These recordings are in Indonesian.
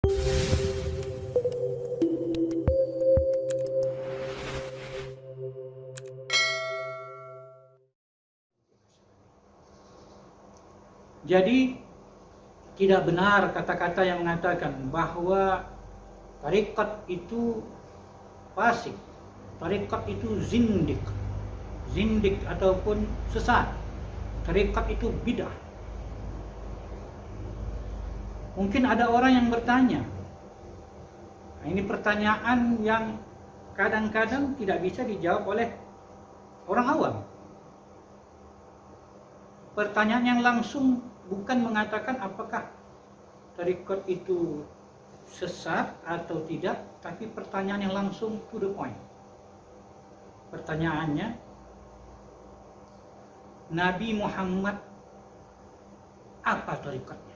Jadi tidak benar kata-kata yang mengatakan bahwa tarekat itu fasik, tarekat itu zindik, ataupun sesat, tarekat itu bid'ah. Mungkin ada orang yang bertanya, ini pertanyaan yang kadang-kadang tidak bisa dijawab oleh orang awam. Pertanyaan yang langsung bukan mengatakan apakah tarekat itu sesat atau tidak, tapi pertanyaan yang langsung to the point. Pertanyaannya, Nabi Muhammad apa tarikatnya?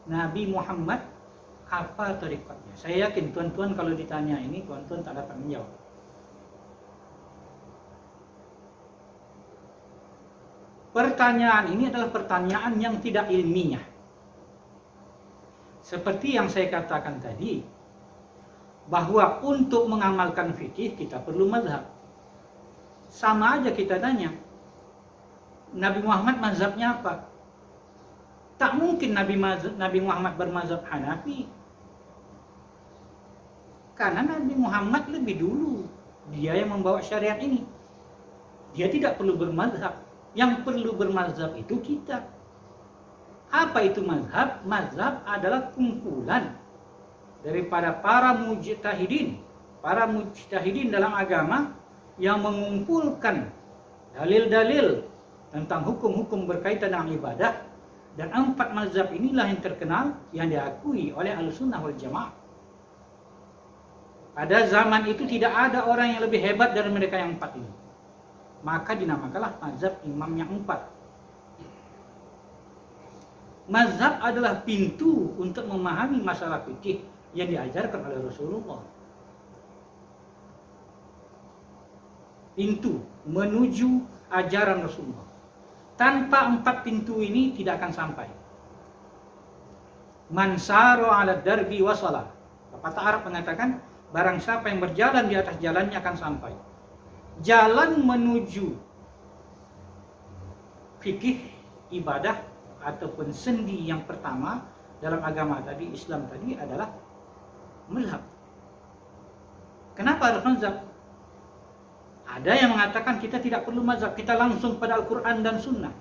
Nabi Muhammad apa tarikatnya? Saya yakin tuan-tuan kalau ditanya ini, tuan-tuan tak dapat menjawab. Pertanyaan ini adalah pertanyaan yang tidak ilmiah. Seperti yang saya katakan tadi, bahwa untuk mengamalkan fikih kita perlu mazhab. Sama aja kita tanya, Nabi Muhammad mazhabnya apa? Tak mungkin Nabi Muhammad bermazhab Hanafi. Karena Nabi Muhammad lebih dulu, dia yang membawa syariat ini. Dia tidak perlu bermazhab. Yang perlu bermazhab itu kita. Apa itu mazhab? Mazhab adalah kumpulan daripada para mujtahidin dalam agama yang mengumpulkan dalil-dalil tentang hukum-hukum berkaitan dengan ibadah, dan 4 mazhab inilah yang terkenal yang diakui oleh Ahlussunnah wal Jamaah. Pada zaman itu tidak ada orang yang lebih hebat dari mereka yang 4 ini. Maka dinamakanlah mazhab imam yang 4. Mazhab adalah pintu untuk memahami masalah fikih yang diajarkan oleh Rasulullah. Pintu menuju ajaran Rasulullah. Tanpa 4 pintu ini tidak akan sampai. Man saro ala darbi wasala. Pepatah Arab mengatakan, barang siapa yang berjalan di atas jalannya akan sampai. Jalan menuju fikih, ibadah, ataupun sendi yang pertama dalam agama tadi, Islam tadi, adalah mazhab. Kenapa harus mazhab? Ada yang mengatakan kita tidak perlu mazhab, kita langsung pada Al-Quran dan Sunnah.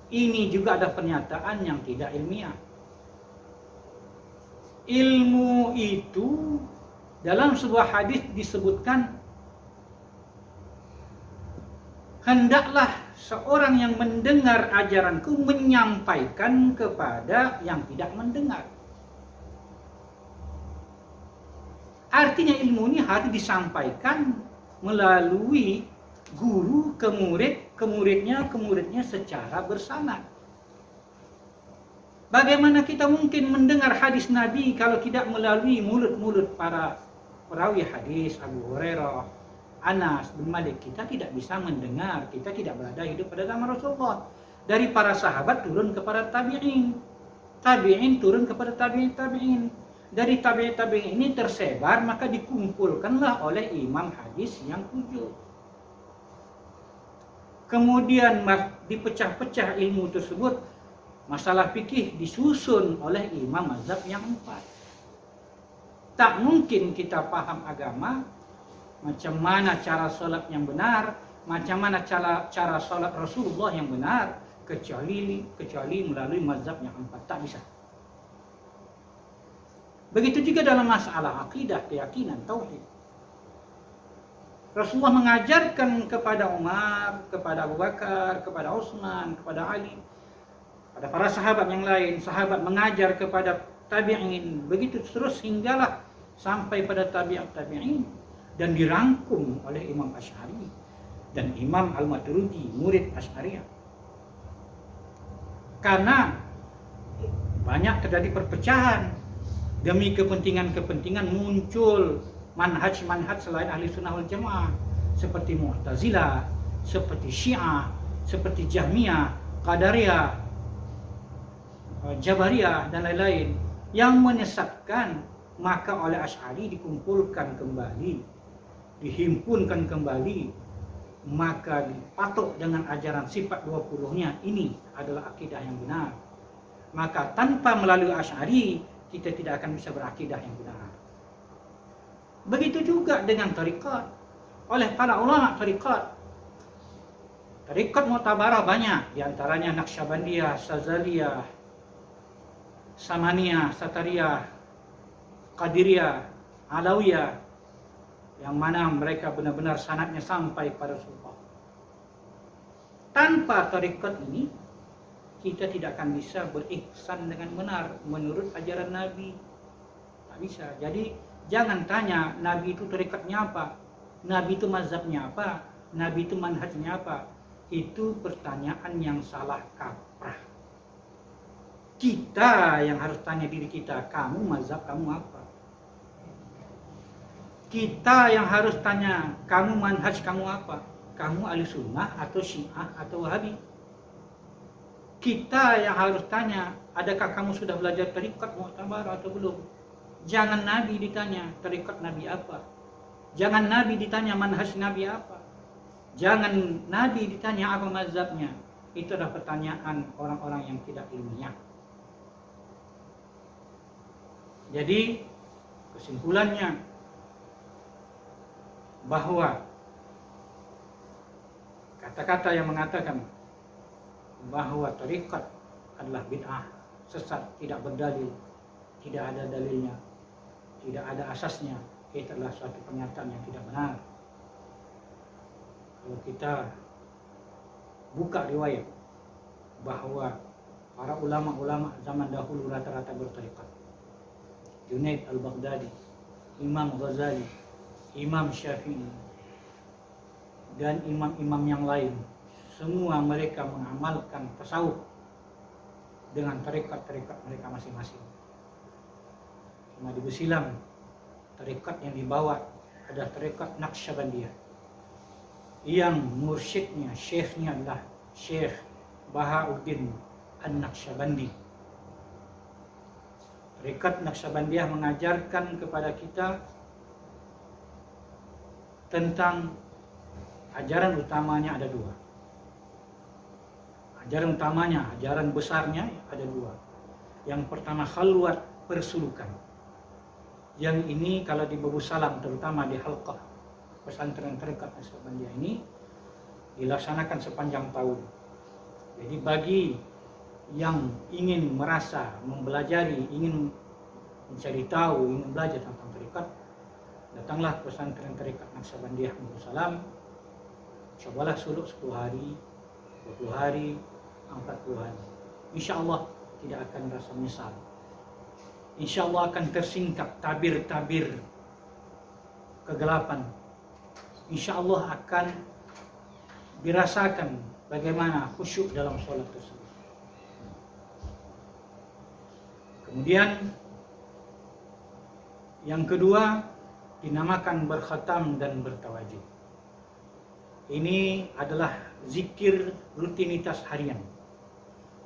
Ini juga ada pernyataan yang tidak ilmiah. Ilmu itu dalam sebuah hadis disebutkan, hendaklah seorang yang mendengar ajaranku menyampaikan kepada yang tidak mendengar. Artinya ilmu ini harus disampaikan melalui guru ke murid, ke muridnya secara bersama. Bagaimana kita mungkin mendengar hadis Nabi kalau tidak melalui mulut-mulut para perawi hadis, Abu Hurairah, Anas bin Malik? Kita tidak bisa mendengar, kita tidak berada hidup pada zaman Rasulullah. Dari para sahabat turun kepada tabi'in, tabi'in turun kepada tabi'in. Dari tabi'in ini tersebar, maka dikumpulkanlah oleh imam hadis yang 7. Kemudian dipecah-pecah ilmu tersebut. Masalah fikih disusun oleh imam mazhab yang 4. Tak mungkin kita paham agama, macam mana cara sholat yang benar, macam mana cara sholat Rasulullah yang benar, kecuali melalui mazhab yang 4. Tak bisa. Begitu juga dalam masalah akidah, keyakinan, tauhid. Rasulullah mengajarkan kepada Umar, kepada Abu Bakar, kepada Utsman, kepada Ali, pada para sahabat yang lain. Sahabat mengajar kepada tabi'in, begitu terus hinggalah sampai pada tabi'in, dan dirangkum oleh Imam Asy'ari dan Imam Al-Maturidi, murid Asy'ariyah. Karena banyak terjadi perpecahan, demi kepentingan-kepentingan muncul manhaj-manhaj selain Ahli Sunnah wal Jamaah, seperti Mu'tazilah, seperti Syiah, seperti Jahmiyah, Qadariyah. Jabariyah dan lain-lain yang menyesatkan, maka oleh Asy'ari dikumpulkan kembali, dihimpunkan kembali, maka dipatok dengan ajaran sifat 20-nya. Ini adalah akidah yang benar. Maka tanpa melalui Asy'ari kita tidak akan bisa berakidah yang benar. Begitu juga dengan tarikat. Oleh para ulama tarikat Mu'tabarah banyak, diantaranya Naqsyabandiyah, Sazaliyah, Samaniyah, Satariyah, Qadiriyah, Alawiyah, yang mana mereka benar-benar sanadnya sampai pada Rasulullah. Tanpa tarikat ini kita tidak akan bisa berihsan dengan benar menurut ajaran Nabi. Tak bisa. Jadi jangan tanya Nabi itu tarikatnya apa, Nabi itu mazhabnya apa, Nabi itu manhajnya apa. Itu pertanyaan yang salah kaprah. Kita yang harus tanya diri kita, kamu mazhab kamu apa? Kita yang harus tanya, kamu manhaj kamu apa? Kamu ahli sunnah atau syiah atau wahabi? Kita yang harus tanya, adakah kamu sudah belajar tarikat Mu'tabarah atau belum? Jangan Nabi ditanya tarikat Nabi apa. Jangan Nabi ditanya manhaj Nabi apa. Jangan Nabi ditanya apa mazhabnya. Itu adalah pertanyaan orang-orang yang tidak ilmiah. Jadi kesimpulannya bahwa kata-kata yang mengatakan bahwa tarikat adalah bid'ah, sesat, tidak berdalil, tidak ada dalilnya, tidak ada asasnya, itu adalah suatu pernyataan yang tidak benar. Kalau kita buka riwayat bahwa para ulama-ulama zaman dahulu rata-rata bertarikat, Junaid al-Baghdadi, Imam Ghazali, Imam Syafi'i, dan imam-imam yang lain, semua mereka mengamalkan tasawuf dengan tarikat-tarikat mereka masing-masing. Cuma di Besilam, tarikat yang dibawa adalah tarikat Naqsyabandiyah, yang mursyidnya, syekhnya adalah Syekh Bahauddin An-Naqsyabandi. Tarikat Naqsyabandiyah mengajarkan kepada kita tentang ajaran utamanya ada dua. Ajaran utamanya, ajaran besarnya ada dua. Yang pertama khalwat persulukan. Yang ini kalau di Babu Salam, terutama di halqah pesantren tarikat Naqsyabandiyah ini dilaksanakan sepanjang tahun. Jadi bagi yang ingin merasa mempelajari, ingin mencari tahu, ingin belajar tentang tarikat, datanglah ke pesantren tarikat Naqsyabandiyah Babu Salam. Cobalah suluk 10 hari, 20 hari, 40 hari. Insya Allah tidak akan merasa menyesal. Insya Allah akan tersingkap tabir-tabir kegelapan. Insya Allah akan dirasakan bagaimana khusyuk dalam sholat tersebut. Kemudian yang kedua dinamakan berkhatam dan bertawajuh. Ini adalah zikir rutinitas harian.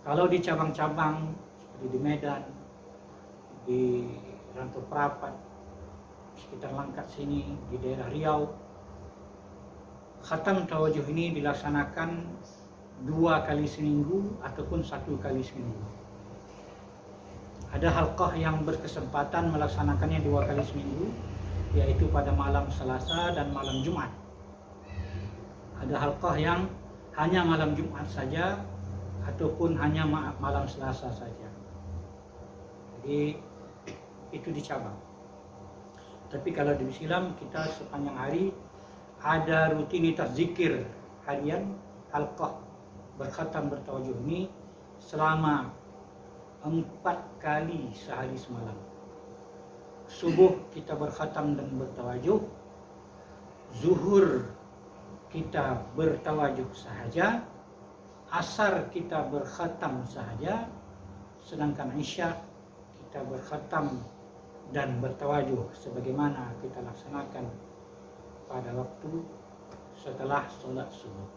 Kalau di cabang-cabang seperti di Medan, di Rantau Prapat, sekitar Langkat sini, di daerah Riau, khatam tawajuh ini dilaksanakan 2 kali seminggu ataupun 1 kali seminggu. Ada halqah yang berkesempatan melaksanakannya 2 kali seminggu, yaitu pada malam Selasa dan malam Jumat. Ada halqah yang hanya malam Jumat saja ataupun hanya malam Selasa saja. Jadi itu di cabang. Tapi kalau di Besilam kita sepanjang hari ada rutinitas zikir harian, halqah berkhatam bertawajuh ini selama 4 kali sehari semalam. Subuh kita berkhatam dan bertawajuh, zuhur kita bertawajuh sahaja, asar kita berkhatam sahaja, sedangkan isya kita berkhatam dan bertawajuh sebagaimana kita laksanakan pada waktu setelah sholat subuh.